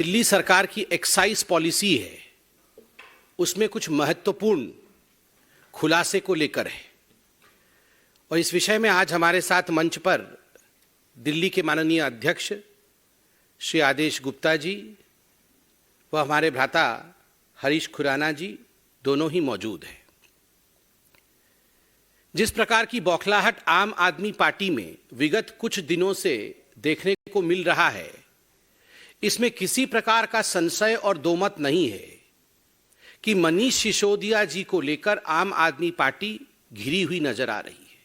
दिल्ली सरकार की excise policy है, उसमें कुछ महत्वपूर्ण खुलासे को लेकर है। और इस विषय में आज हमारे साथ मंच पर दिल्ली के माननीय अध्यक्ष श्री आदेश गुप्ता जी व हमारे भ्राता हरीश खुराना जी दोनों ही मौजूद हैं। जिस प्रकार की बौखलाहट आम आदमी पार्टी में विगत कुछ दिनों से देखने को मिल रहा है, इसमें किसी प्रकार का संशय और दोमत नहीं है कि मनीष सिसोदिया जी को लेकर आम आदमी पार्टी घिरी हुई नजर आ रही है।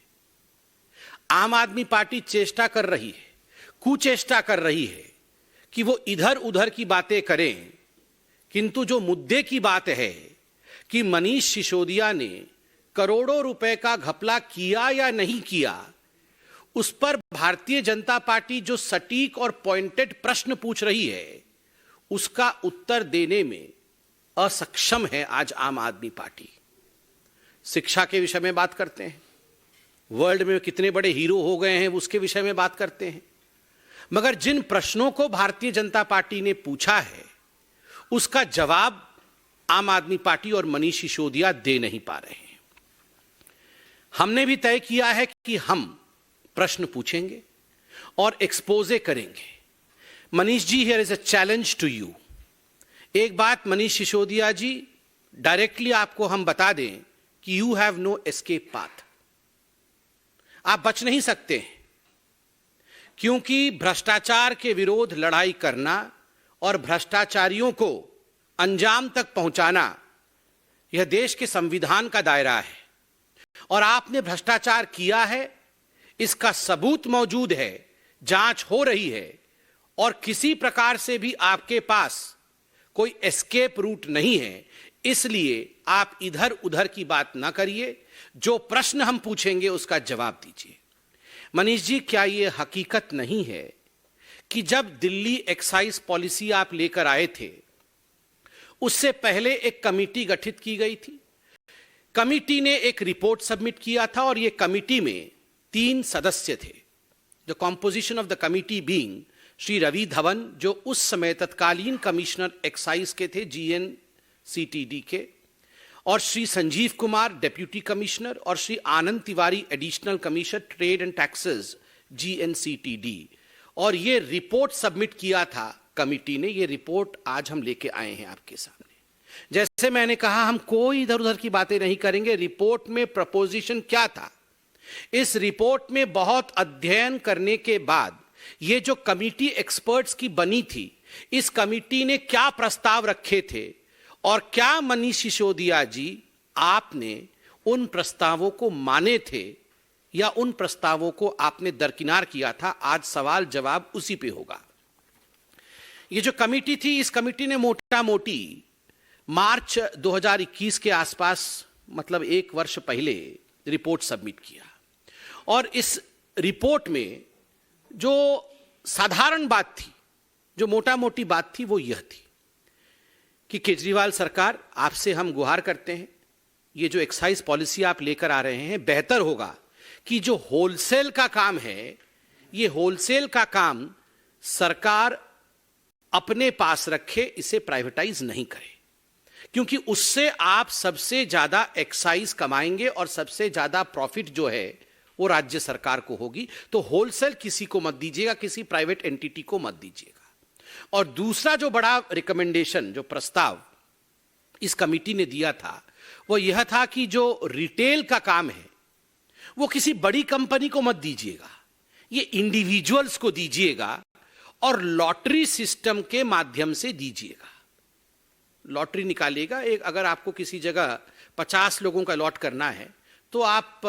आम आदमी पार्टी चेष्टा कर रही है, कुचेष्टा कर रही है कि वो इधर उधर की बातें करें, किंतु जो मुद्दे की बात है कि मनीष सिसोदिया ने करोड़ों रुपए का घपला किया या नहीं किया, उस पर भारतीय जनता पार्टी जो सटीक और पॉइंटेड प्रश्न पूछ रही है, उसका उत्तर देने में असक्षम है आज आम आदमी पार्टी। शिक्षा के विषय में बात करते हैं, वर्ल्ड में कितने बड़े हीरो हो गए हैं उसके विषय में बात करते हैं, मगर जिन प्रश्नों को भारतीय जनता पार्टी ने पूछा है उसका जवाब आम आदमी पार्टी और मनीष सिसोदिया दे नहीं पा रहे हैं। हमने भी तय किया है कि हम प्रश्न पूछेंगे और एक्सपोजे करेंगे। Manish ji, here is a challenge to you. एक बात मनीष सिसोदिया जी, डायरेक्टली आपको हम बता दें कि you have no escape path. आप बच नहीं सकते, क्योंकि भ्रष्टाचार के विरोध लड़ाई करना और भ्रष्टाचारियों को अंजाम तक पहुंचाना यह देश के संविधान का दायरा है। और आपने भ्रष्टाचार किया है, इसका सबूत मौजूद है, जांच हो रही है, और किसी प्रकार से भी आपके पास कोई एस्केप रूट नहीं है। इसलिए आप इधर उधर की बात ना करिए, जो प्रश्न हम पूछेंगे उसका जवाब दीजिए। मनीष जी, क्या यह हकीकत नहीं है कि जब दिल्ली एक्साइज पॉलिसी आप लेकर आए थे, उससे पहले एक कमेटी गठित की गई थी। कमेटी ने एक रिपोर्ट सबमिट किया था और यह कमेटी में 3 सदस्य थे। The composition of the committee being Shri Ravi Dhawan, जो उस समय तत्कालीन कमिश्नर एक्साइज के थे GNCTD के, और श्री संजीव कुमार डेप्यूटी कमिश्नर, और Shri Anand Tiwari additional commissioner trade and taxes GNCTD। और ये रिपोर्ट सबमिट किया था कमिटी ने। ये रिपोर्ट आज हम लेके आए हैं आपके सामने। जैसे मैंने कहा, हम कोई इधर उधर की बातें नहीं करेंगे। रिपोर्ट में प्रपोजिशन क्या था, इस रिपोर्ट में बहुत अध्ययन करने के बाद ये जो कमिटी एक्सपर्ट्स की बनी थी, इस कमिटी ने क्या प्रस्ताव रखे थे और क्या मनीष सिसोदिया जी आपने उन प्रस्तावों को माने थे या उन प्रस्तावों को आपने दरकिनार किया था, आज सवाल जवाब उसी पे होगा। ये जो कमिटी थी, इस कमिटी ने मोटा मोटी मार्च 2021 के आसपास, मतलब 1 वर्ष पहले रिपोर्ट सबमिट किया। और इस रिपोर्ट में जो साधारण बात थी, जो मोटा मोटी बात थी, वो यह थी कि केजरीवाल सरकार, आपसे हम गुहार करते हैं, ये जो एक्साइज पॉलिसी आप लेकर आ रहे हैं, बेहतर होगा कि जो होलसेल का काम है, ये होलसेल का काम सरकार अपने पास रखे, इसे प्राइवेटाइज नहीं करे, क्योंकि उससे आप सबसे ज्यादा एक्साइज कमाएंगे और सबसे ज्यादा प्रॉफिट जो है वो राज्य सरकार को होगी। तो होलसेल किसी को मत दीजिएगा, किसी प्राइवेट एंटिटी को मत दीजिएगा। और दूसरा जो बड़ा रिकमेंडेशन, जो प्रस्ताव इस कमिटी ने दिया था, वो यह था कि जो रिटेल का काम है वो किसी बड़ी कंपनी को मत दीजिएगा, ये इंडिविजुअल्स को दीजिएगा और लॉटरी सिस्टम के माध्यम से दीजिएगा। लॉटरी निकालिएगा। एक, अगर आपको किसी जगह 50 लोगों का लॉट करना है तो आप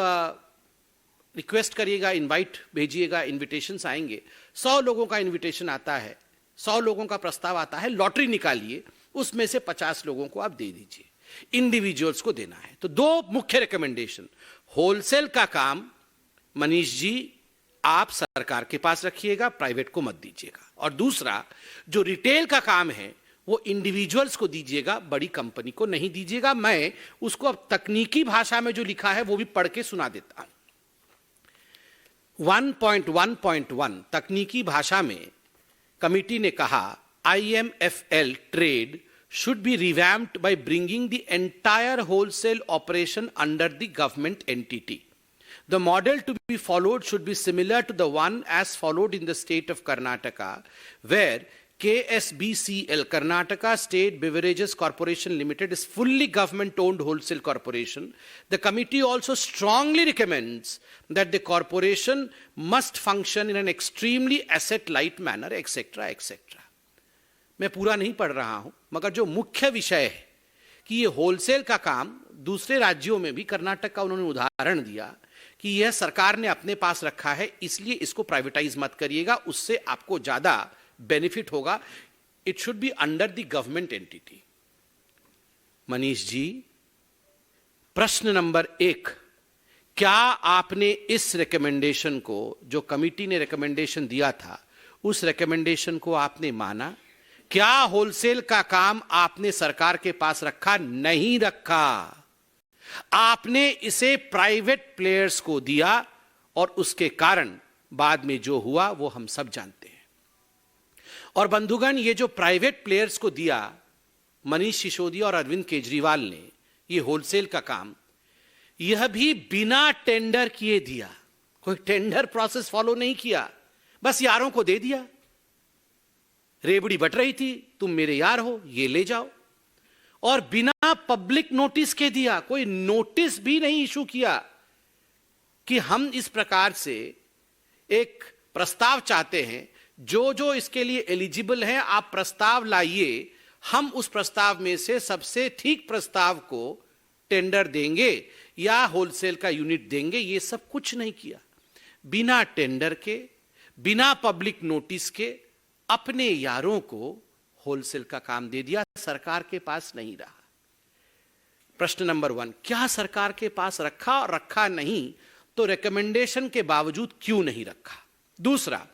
रिक्वेस्ट करिएगा, इनवाइट भेजिएगा, इनविटेशंस आएंगे। 100 लोगों का इनविटेशन आता है, 100 लोगों का प्रस्ताव आता है, लॉटरी निकालिए, उसमें से 50 लोगों को आप दे दीजिए, इंडिविजुअल्स को देना है। तो 2 मुख्य रिकमेंडेशन, होलसेल का काम मनीष जी आप सरकार के पास रखिएगा, प्राइवेट को मत दीजिएगा। और दूसरा, जो रिटेल का काम है वो इंडिविजुअल्स को दीजिएगा, बड़ी कंपनी को नहीं दीजिएगा। मैं उसको अब तकनीकी भाषा में जो लिखा है वो भी पढ़ के सुना देता हूं। 1.1.1 तकनीकी भाषा में कमेटी ने कहा, IMFL trade should be revamped by bringing the entire wholesale operation under the government entity. The model to be followed should be similar to the one as followed in the state of Karnataka, where KSBCL, Karnataka State Beverages Corporation Limited, is fully government-owned wholesale corporation. The committee also strongly recommends that the corporation must function in an extremely asset-light manner, etc., etc. मैं पूरा नहीं पढ़ रहा हूं, मगर जो मुख्य विषय है कि ये होलसेल का काम दूसरे राज्यों में भी, कर्नाटक का उन्होंने उदाहरण दिया कि यह सरकार ने अपने पास रखा है, इसलिए इसको प्राइवेटाइज मत करिएगा, उससे आपको ज्यादा बेनिफिट होगा. It should be under the government entity. Manish ji, प्रश्न नंबर 1, क्या आपने इस रिकमेंडेशन को, जो कमिटी ने रिकमेंडेशन दिया था, उस रिकमेंडेशन को आपने माना? क्या होलसेल का काम आपने सरकार के पास रखा? नहीं रखा. आपने इसे प्राइवेट प्लेयर्स को दिया और उसके कारण बाद में जो हुआ वो हम सब जानते हैं. और बंधुगण, ये जो प्राइवेट प्लेयर्स को दिया, मनीष सिसोदिया और अरविंद केजरीवाल ने, ये होलसेल का काम, यह भी बिना टेंडर किए दिया. कोई टेंडर प्रोसेस फॉलो नहीं किया, बस यारों को दे दिया. रेबड़ी बट रही थी, तुम मेरे यार हो, ये ले जाओ. और बिना पब्लिक नोटिस के दिया. कोई नोटिस भी नहीं इशू किया कि हम इस प्रकार से एक प्रस्ताव चाहते हैं, जो जो इसके लिए एलिजिबल हैं आप प्रस्ताव लाइए, हम उस प्रस्ताव में से सबसे ठीक प्रस्ताव को टेंडर देंगे या होलसेल का यूनिट देंगे. ये सब कुछ नहीं किया. बिना टेंडर के, बिना पब्लिक नोटिस के अपने यारों को होलसेल का काम दे दिया. सरकार के पास नहीं रहा. प्रश्न नंबर 1, क्या सरकार के पास रखा और रखा नहीं तो रिकमेंडेशन के बावजूद क्यों नहीं रखा? दूसरा,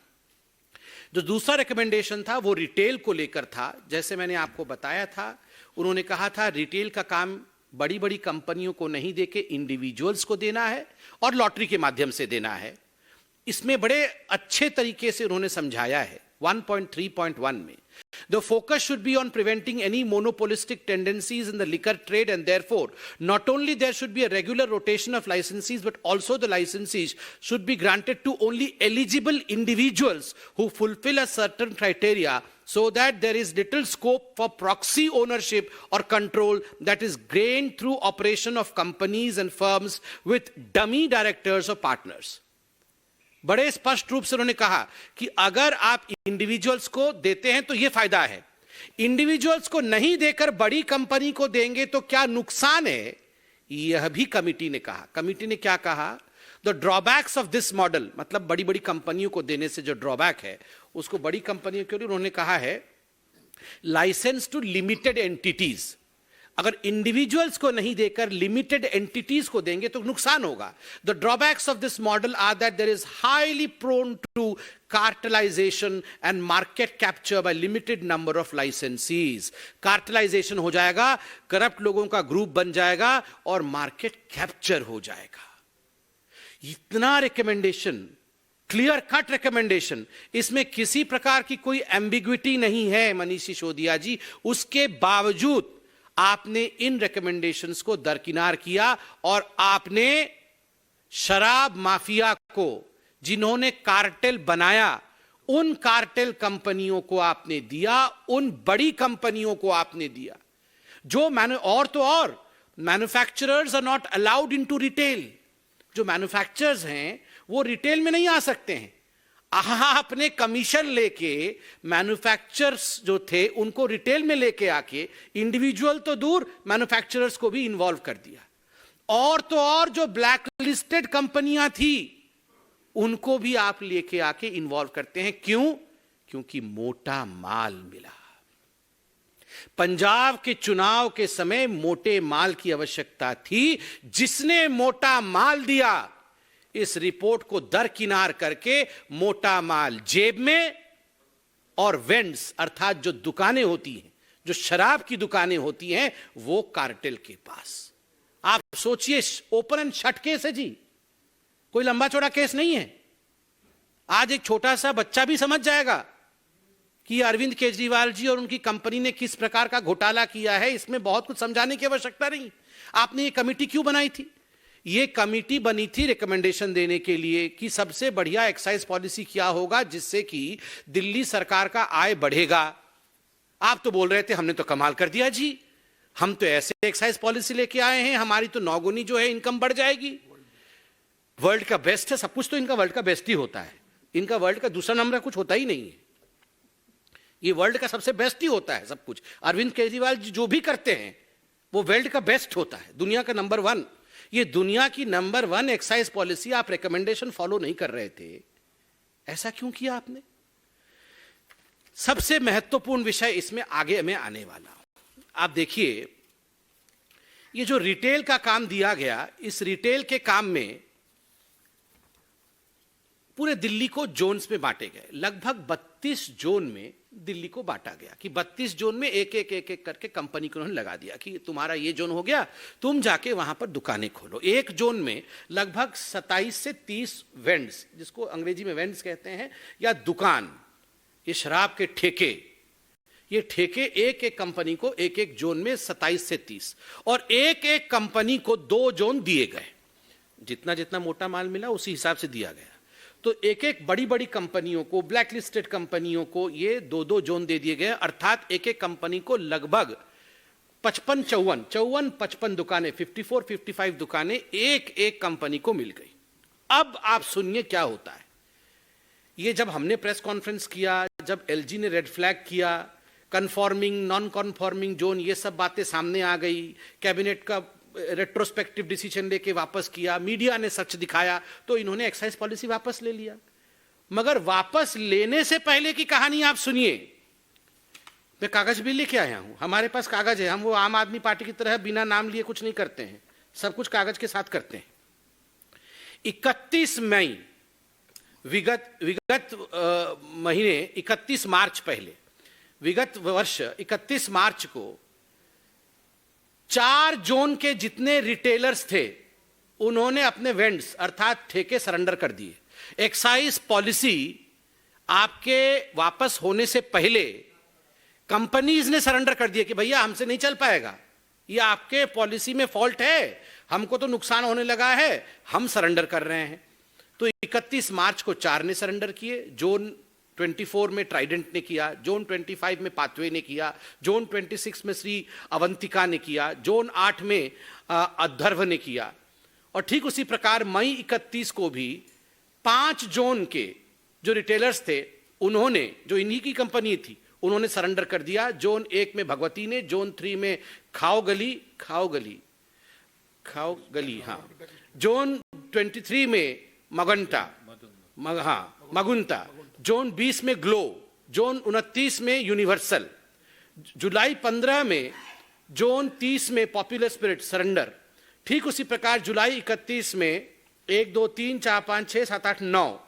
जो दूसरा रिकमेंडेशन था वो रिटेल को लेकर था. जैसे मैंने आपको बताया था, उन्होंने कहा था रिटेल का काम बड़ी बड़ी कंपनियों को नहीं देके इंडिविजुअल्स को देना है और लॉटरी के माध्यम से देना है. इसमें बड़े अच्छे तरीके से उन्होंने समझाया है 1.3.1 में. The focus should be on preventing any monopolistic tendencies in the liquor trade, and therefore not only there should be a regular rotation of licensees, but also the licensees should be granted to only eligible individuals who fulfill a certain criteria, so that there is little scope for proxy ownership or control that is gained through operation of companies and firms with dummy directors or partners. बड़े स्पष्ट रूप से उन्होंने कहा कि अगर आप individuals को देते हैं तो यह फायदा है, इंडिविजुअल्स को नहीं देकर बड़ी कंपनी को देंगे तो क्या नुकसान है, यह भी कमिटी ने कहा. कमिटी ने क्या कहा? The drawbacks of this model, मतलब बड़ी बड़ी कंपनियों को देने से जो ड्रॉबैक है उसको बड़ी कंपनियों के लिए उन्होंने कहा है लाइसेंस टू लिमिटेड एंटिटीज. अगर इंडिविजुअल्स को नहीं देकर लिमिटेड एंटिटीज को देंगे तो नुकसान होगा. The drawbacks of this model are that there is highly prone to cartelisation and market capture by limited number of licensees. Cartelisation हो जाएगा, करप्ट लोगों का ग्रुप बन जाएगा और मार्केट कैप्चर हो जाएगा. इतना रिकमेंडेशन, क्लियर कट रिकमेंडेशन, इसमें किसी प्रकार की कोई एम्बिग्विटी नहीं है मनीष सिसोदिया जी. उसके बावजूद आपने इन रिकमेंडेशंस को दरकिनार किया और आपने शराब माफिया को, जिन्होंने कार्टेल बनाया, उन कार्टेल कंपनियों को आपने दिया, उन बड़ी कंपनियों को आपने दिया जो और manufacturers are not allowed into retail. जो मैन्युफैक्चरर्स हैं वो रिटेल में नहीं आ सकते हैं. आपने कमीशन लेके मैन्युफैक्चरर्स जो थे उनको रिटेल में लेके आके, इंडिविजुअल तो दूर, मैन्युफैक्चरर्स को भी इन्वॉल्व कर दिया. और तो और जो ब्लैक लिस्टेड कंपनियां थी उनको भी आप लेके आके इन्वॉल्व करते हैं. क्यों? क्योंकि मोटा माल मिला. पंजाब के चुनाव के समय मोटे माल की आवश्यकता थी. जिसने मोटा माल दिया, इस रिपोर्ट को दरकिनार करके मोटा माल जेब में और वेंड्स, अर्थात जो दुकानें होती हैं, जो शराब की दुकानें होती हैं, वो कार्टेल के पास. आप सोचिए, ओपन एंड शट केस है जी, कोई लंबा चौड़ा केस नहीं है. आज एक छोटा सा बच्चा भी समझ जाएगा कि अरविंद केजरीवाल जी और उनकी कंपनी ने किस प्रकार का घोटाला किया है, इसमें बहुत कुछ समझाने की आवश्यकता नहीं। आपने ये कमेटी क्यों बनाई थी? ये कमेटी बनी थी रिकमेंडेशन देने के लिए कि सबसे बढ़िया एक्साइज पॉलिसी क्या होगा जिससे कि दिल्ली सरकार का आय बढ़ेगा। आप तो बोल रहे थे हमने तो कमाल कर दिया जी, हम तो ऐसे एक्साइज पॉलिसी लेके आए हैं, हमारी तो 9 गुनी जो है इनकम बढ़ जाएगी। वर्ल्ड का बेस्ट है, सब कुछ तो इनका वर्ल्ड का बेस्ट ही होता है, इनका वर्ल्ड का दूसरा नंबर कुछ होता ही नहीं है, ये वर्ल्ड का सबसे बेस्ट ही होता है सब कुछ। अरविंद केजरीवाल जी जो भी करते हैं वो वर्ल्ड का बेस्ट होता है, दुनिया का नंबर 1। ये दुनिया की नंबर 1 एक्साइज पॉलिसी आप रिकमेंडेशन फॉलो नहीं कर रहे थे, ऐसा क्यों किया आपने? सबसे महत्वपूर्ण विषय इसमें आगे मैं आने वाला हूं। आप देखिए, ये जो रिटेल का काम दिया गया, इस रिटेल के काम में पूरे दिल्ली को जोन्स में बांटे गए। लगभग 32 जोन में दिल्ली को बांटा गया कि 32 जोन में एक एक करके कंपनी को उन्होंने लगा दिया कि तुम्हारा ये जोन हो गया, तुम जाके वहां पर दुकानें खोलो। एक जोन में लगभग 27 से 30 वेंड्स, जिसको अंग्रेजी में वेंड्स कहते हैं, या दुकान, ये शराब के ठेके, ये ठेके एक एक कंपनी को एक एक जोन में 27 से 30, और एक एक कंपनी को 2 जोन दिए गए। जितना जितना मोटा माल मिला उसी हिसाब से दिया गया। तो एक एक बड़ी बड़ी कंपनियों को, ब्लैक लिस्टेड कंपनियों को ये 2-2 जोन दे दिए गए, अर्थात एक एक कंपनी को लगभग 55 दुकानें, 54-55 दुकानें एक एक कंपनी को मिल गई। अब आप सुनिए क्या होता है। ये जब हमने प्रेस कॉन्फ्रेंस किया, जब एलजी ने रेड फ्लैग किया, कन्फॉर्मिंग नॉन कन्फॉर्मिंग जोन, ये सब बातें सामने आ गई, कैबिनेट का रेट्रोस्पेक्टिव डिसीजन लेके वापस किया, मीडिया ने सच दिखाया, तो इन्होंने एक्साइज पॉलिसी वापस ले लिया। मगर वापस लेने से पहले की कहानी आप सुनिए। मैं कागज भी लेके आया हूं, हमारे पास कागज है, हम वो आम आदमी पार्टी की तरह बिना नाम लिए कुछ नहीं करते हैं, सब कुछ कागज के साथ करते हैं। 31 मई विगत महीने 31 मार्च पहले, विगत वर्ष 31 मार्च को 4 जोन के जितने रिटेलर्स थे उन्होंने अपने वेंड्स अर्थात ठेके सरेंडर कर दिए। एक्साइज पॉलिसी आपके वापस होने से पहले कंपनीज ने सरेंडर कर दिया कि भैया हमसे नहीं चल पाएगा, ये आपके पॉलिसी में फॉल्ट है, हमको तो नुकसान होने लगा है, हम सरेंडर कर रहे हैं। तो 31 मार्च को 4 ने सरेंडर किए, जोन 24 में ट्राइडेंट ने किया, जोन 25 में पाथवे ने किया, जोन 26 में श्री अवंतिका ने किया, जोन 8 में अधर्व ने किया, और ठीक उसी प्रकार मई 31 को भी 5 जोन के जो रिटेलर्स थे उन्होंने, जो इन्हीं की कंपनी थी, उन्होंने सरेंडर कर दिया। जोन 1 में भगवती ने, जोन 3 में खाओ गली, हाँ, जोन 23 में मगुंता, जोन 20 में ग्लो, जोन 29 में यूनिवर्सल, जुलाई 15 में जोन 30 में पॉपुलर स्पिरिट सरेंडर। ठीक उसी प्रकार जुलाई 31 में 1 2 3 4 5 6 7 8 9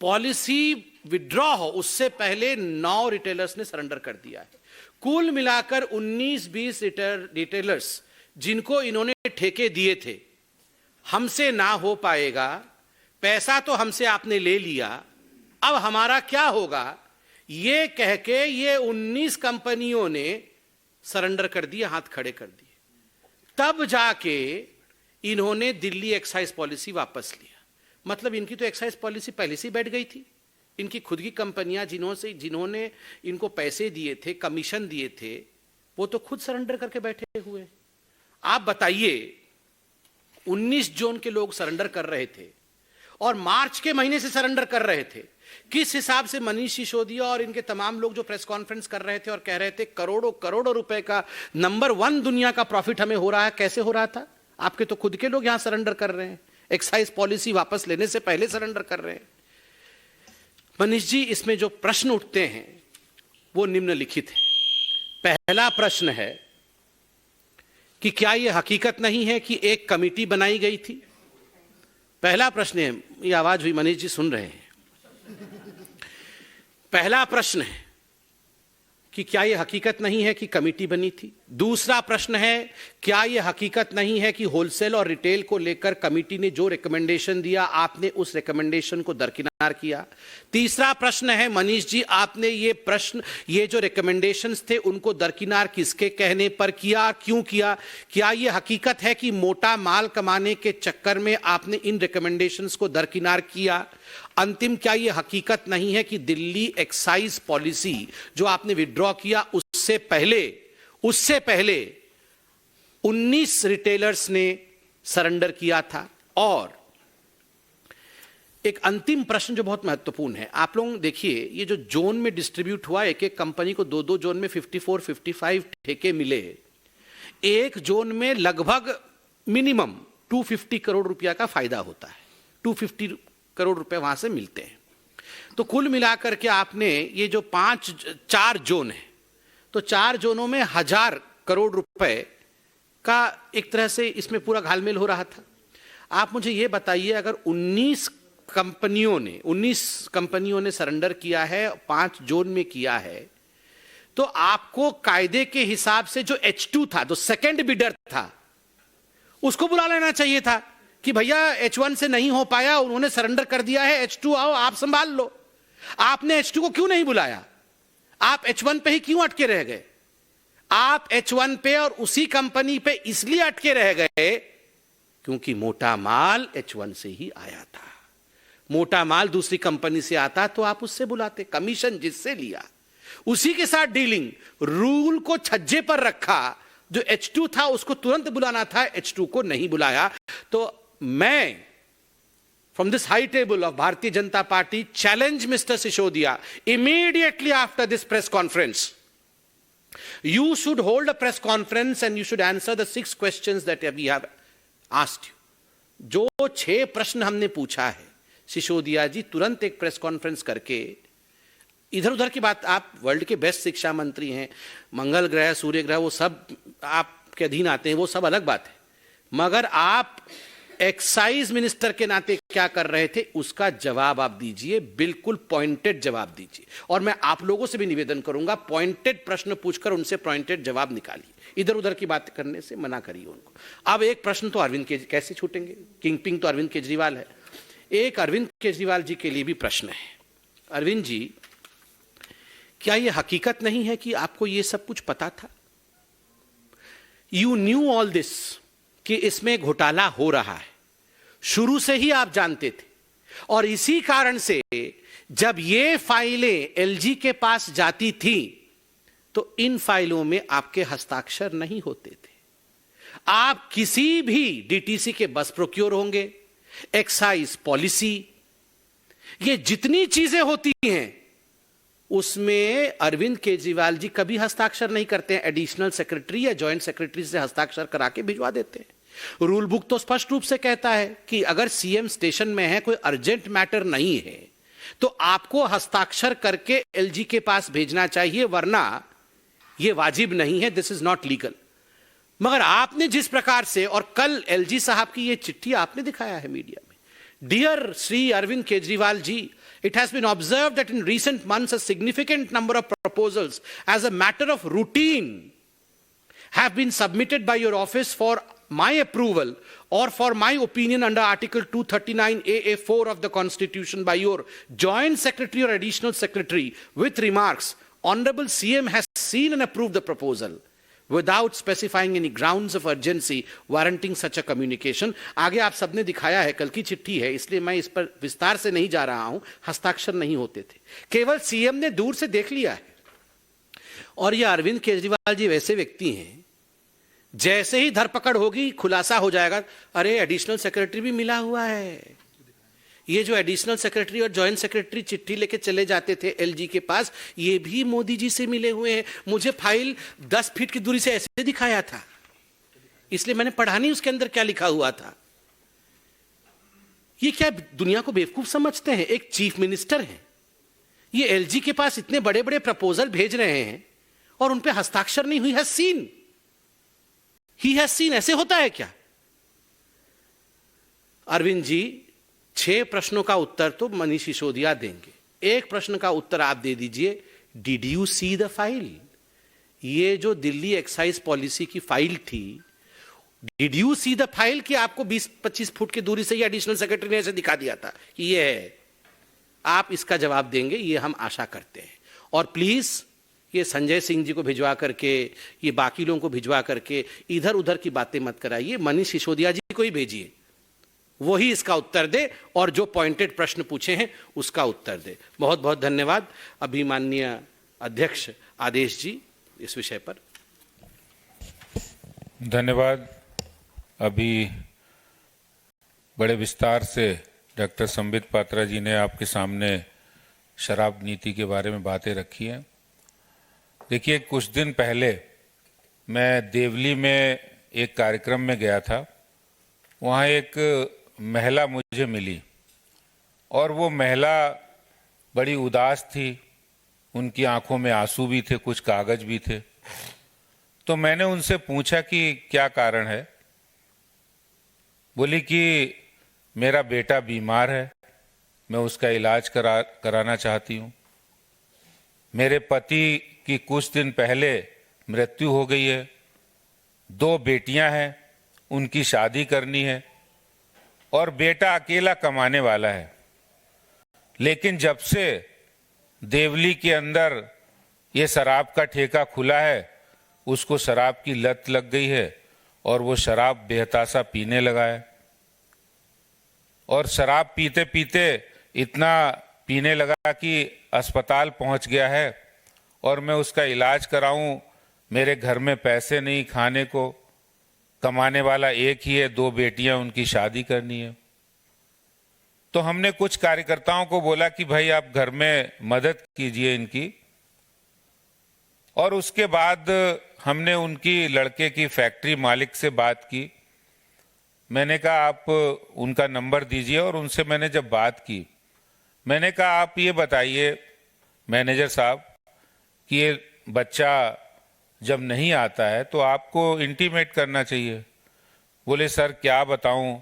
पॉलिसी विड्रॉ हो उससे पहले 9 रिटेलर्स ने सरेंडर कर दिया है। कुल मिलाकर 19-20 रिटेलर्स जिनको इन्होंने ठेके दिए थे, हमसे ना हो पाएगा, पैसा तो हमसे आपने ले लिया, अब हमारा क्या होगा, ये कह के ये 19 कंपनियों ने सरेंडर कर दिए, हाथ खड़े कर दिए। तब जाके इन्होंने दिल्ली एक्साइज पॉलिसी वापस लिया। मतलब इनकी तो एक्साइज पॉलिसी पहले से ही बैठ गई थी। इनकी खुद की कंपनियां जिन्होंने इनको पैसे दिए थे, कमीशन दिए थे, वो तो खुद सरेंडर करके बैठे हुए। आप बताइए, 19 जोन के लोग सरेंडर कर रहे थे और मार्च के महीने से सरेंडर कर रहे थे। किस हिसाब से मनीष सिसोदिया और इनके तमाम लोग जो प्रेस कॉन्फ्रेंस कर रहे थे और कह रहे थे करोड़ों करोड़ों रुपए का नंबर 1 दुनिया का प्रॉफिट हमें हो रहा है, कैसे हो रहा था? आपके तो खुद के लोग यहां सरेंडर कर रहे हैं, एक्साइज पॉलिसी वापस लेने से पहले सरेंडर कर रहे हैं। मनीष जी, इसमें जो प्रश्न उठते हैं वो निम्नलिखित है। पहला प्रश्न है कि क्या यह हकीकत नहीं है कि एक कमेटी बनाई गई थी? पहला प्रश्न है, ये आवाज हुई, मनीष जी सुन रहे हैं। पहला प्रश्न है, कि क्या यह हकीकत नहीं है कि कमेटी बनी थी। दूसरा प्रश्न है, क्या यह हकीकत नहीं है कि होलसेल और रिटेल को लेकर कमेटी ने जो रिकमेंडेशन दिया, आपने उस रिकमेंडेशन को दरकिनार किया। तीसरा प्रश्न है, मनीष जी, आपने ये जो रिकमेंडेशंस थे उनको दरकिनार किसके कहने पर किया, क्यों किया? क्या यह हकीकत है कि मोटा माल कमाने के चक्कर में आपने इन रिकमेंडेशंस को दरकिनार किया? अंतिम, क्या यह हकीकत नहीं है कि दिल्ली एक्साइज पॉलिसी जो आपने विड्रॉ किया उससे पहले 19 रिटेलर्स ने सरेंडर किया था? और एक अंतिम प्रश्न जो बहुत महत्वपूर्ण है, आप लोग देखिए, ये जो जोन में डिस्ट्रीब्यूट हुआ, एक एक कंपनी को दो जोन में 54-55 ठेके मिले। एक जोन में लगभग मिनिमम 250 करोड़ रुपया का फायदा होता है, 250 करोड़ रुपए वहां से मिलते हैं। तो कुल मिलाकर के आपने ये जो 4 जोन है, तो 4 जोनों में 1000 करोड़ रुपए का एक तरह से इसमें पूरा घालमेल हो रहा था। आप मुझे ये बताइए, अगर 19 कंपनियों ने सरेंडर किया है, 5 जोन में किया है, तो आपको कायदे के हिसाब से जो H2 था, जो सेकंड बिडर था, उसको बुला लेना चाहिए था कि भैया H1 से नहीं हो पाया, उन्होंने सरेंडर कर दिया है, H2 आओ, आप संभाल लो। आपने H2 को क्यों नहीं बुलाया? आप H1 पे ही क्यों अटके रह गए? आप H1 पे और उसी कंपनी पे इसलिए अटके रह गए क्योंकि मोटा माल H1 से ही आया था। मोटा माल दूसरी कंपनी से आता तो आप उससे बुलाते, कमीशन जिससे लिया उसी के साथ डीलिंग। रूल को छज्जे पर रखा, जो H2 था उसको तुरंत बुलाना था, H2 को नहीं बुलाया। तो मैं from this high table of Bharatiya Janata party challenge mister Sisodia, immediately after this press conference you should hold a press conference and you should answer the 6 questions that we have asked you. जो 6 प्रश्न हमने पूछा है, सिसोदिया जी तुरंत एक प्रेस कॉन्फ्रेंस करके, इधर उधर की बात, आप वर्ल्ड के बेस्ट शिक्षा मंत्री हैं, मंगल ग्रह, सूर्य ग्रह, वो सब आपके अधीन आते हैं, वो सब अलग बात है, मगर आप एक्साइज मिनिस्टर के नाते क्या कर रहे थे उसका जवाब आप दीजिए, बिल्कुल पॉइंटेड जवाब दीजिए। और मैं आप लोगों से भी निवेदन करूंगा, पॉइंटेड प्रश्न पूछकर उनसे पॉइंटेड जवाब निकालिए, इधर उधर की बात करने से मना करिए उनको। अब एक प्रश्न तो अरविंद केजरीवाल कैसे छूटेंगे, किंगपिन तो अरविंद केजरीवाल है। एक अरविंद केजरीवाल जी के लिए भी प्रश्न है। अरविंद जी, क्या यह हकीकत नहीं है कि आपको यह सब कुछ पता था? यू न्यू ऑल दिस, कि इसमें घोटाला हो रहा है, शुरू से ही आप जानते थे। और इसी कारण से जब ये फाइलें एलजी के पास जाती थी तो इन फाइलों में आपके हस्ताक्षर नहीं होते थे। आप किसी भी डीटीसी के बस प्रोक्योर होंगे, एक्साइज पॉलिसी, ये जितनी चीजें होती हैं उसमें अरविंद केजरीवाल जी कभी हस्ताक्षर नहीं करते हैं, एडिशनल सेक्रेटरी या जॉइंट सेक्रेटरी से हस्ताक्षर करा के भिजवा देते हैं। रूल बुक तो स्पष्ट रूप से कहता है कि अगर सीएम स्टेशन में है, कोई अर्जेंट मैटर नहीं है, तो आपको हस्ताक्षर करके एलजी के पास भेजना चाहिए, वरना यह वाजिब नहीं है, दिस इज नॉट लीगल। मगर आपने जिस प्रकार से, और कल एलजी साहब की यह चिट्ठी आपने दिखाया है मीडिया में, dear Shri Arvind Kejriwal ji, it has been observed that in recent months a significant number of proposals as a matter of routine have been submitted by your office for my approval or for my opinion under article 239AA4 of the constitution by your joint secretary or additional secretary with remarks, honorable CM has seen and approved the proposal without specifying any grounds of urgency warranting such a communication। आगे आप सबने दिखाया है, कल की चिट्ठी है, इसलिए मैं इस पर विस्तार से नहीं जा रहा हूं। हस्ताक्षर नहीं होते थे, केवल सीएम ने दूर से देख लिया है। और ये अरविंद केजरीवाल जी वैसे व्यक्ति हैं, जैसे ही धरपकड़ होगी खुलासा हो जाएगा, अरे एडिशनल सेक्रेटरी भी मिला हुआ है। ये जो एडिशनल सेक्रेटरी और जॉइंट सेक्रेटरी चिट्ठी लेके चले जाते थे एलजी के पास, ये भी मोदी जी से मिले हुए हैं। मुझे फाइल 10 फीट की दूरी से ऐसे दिखाया था, इसलिए मैंने पढ़ा नहीं उसके अंदर क्या लिखा हुआ था। ये क्या दुनिया को बेवकूफ समझते हैं? एक चीफ मिनिस्टर हैं, ये एलजी के पास इतने बड़े बड़े प्रपोजल भेज रहे हैं और उन पे हस्ताक्षर नहीं हुई। ही हैज सीन, ऐसे होता है क्या? अरविंद जी, 6 प्रश्नों का उत्तर तो मनीष सिसोदिया देंगे, एक प्रश्न का उत्तर आप दे दीजिए did you see the file? ये जो दिल्ली एक्साइज पॉलिसी की फाइल थी, did you see the file कि आपको 20-25 फुट की दूरी से ही एडिशनल सेक्रेटरी ने ऐसे दिखा दिया था कि ये है? आप इसका जवाब देंगे, ये हम आशा करते हैं। और प्लीज ये संजय सिंह जी को भिजवा करके, ये बाकी लोगों को भिजवा करके इधर उधर की बातें मत कराइए, मनीष सिसोदिया जी को ही भेजिए, वही इसका उत्तर दे और जो पॉइंटेड प्रश्न पूछे हैं उसका उत्तर दे। बहुत बहुत धन्यवाद। अभी माननीय अध्यक्ष आदेश जी इस विषय पर। धन्यवाद। अभी बड़े विस्तार से डॉक्टर संबित पात्रा जी ने आपके सामने शराब नीति के बारे में बातें रखी हैं। देखिए, कुछ दिन पहले मैं देवली में एक कार्यक्रम में गया था। वहाँ एक महिला मुझे मिली और वो महिला बड़ी उदास थी, उनकी आंखों में आंसू भी थे, कुछ कागज भी थे। तो मैंने उनसे पूछा कि क्या कारण है। बोली कि मेरा बेटा बीमार है, मैं उसका इलाज कराना चाहती हूँ। मेरे पति की कुछ दिन पहले मृत्यु हो गई है, 2 बेटियां हैं, उनकी शादी करनी है और बेटा अकेला कमाने वाला है। लेकिन जब से देवली के अंदर ये शराब का ठेका खुला है, उसको शराब की लत लग गई है और वो शराब बेहताशा पीने लगा है। और शराब पीते पीते इतना पीने लगा कि अस्पताल पहुंच गया है और मैं उसका इलाज कराऊं, मेरे घर में पैसे नहीं खाने को, कमाने वाला एक ही है, 2 बेटियां, उनकी शादी करनी है। तो हमने कुछ कार्यकर्ताओं को बोला कि भाई आप घर में मदद कीजिए इनकी। और उसके बाद हमने उनकी लड़के की फैक्ट्री मालिक से बात की। मैंने कहा आप उनका नंबर दीजिए और उनसे मैंने जब बात की, मैंने कहा आप ये बताइए मैनेजर साहब कि ये बच्चा जब नहीं आता है तो आपको इंटीमेट करना चाहिए। बोले सर क्या बताऊं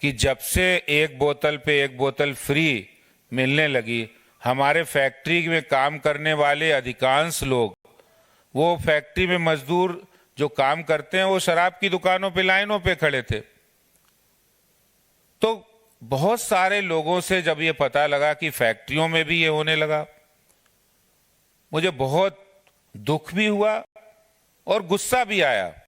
कि जब से एक बोतल पे एक बोतल फ्री मिलने लगी, हमारे फैक्ट्री में काम करने वाले अधिकांश लोग, वो फैक्ट्री में मजदूर जो काम करते हैं, वो शराब की दुकानों पे लाइनों पे खड़े थे। तो बहुत सारे लोगों से जब ये पता लगा कि फैक्ट्रियों में भी ये होने लगा, मुझे बहुत दुख भी हुआ और गुस्सा भी आया।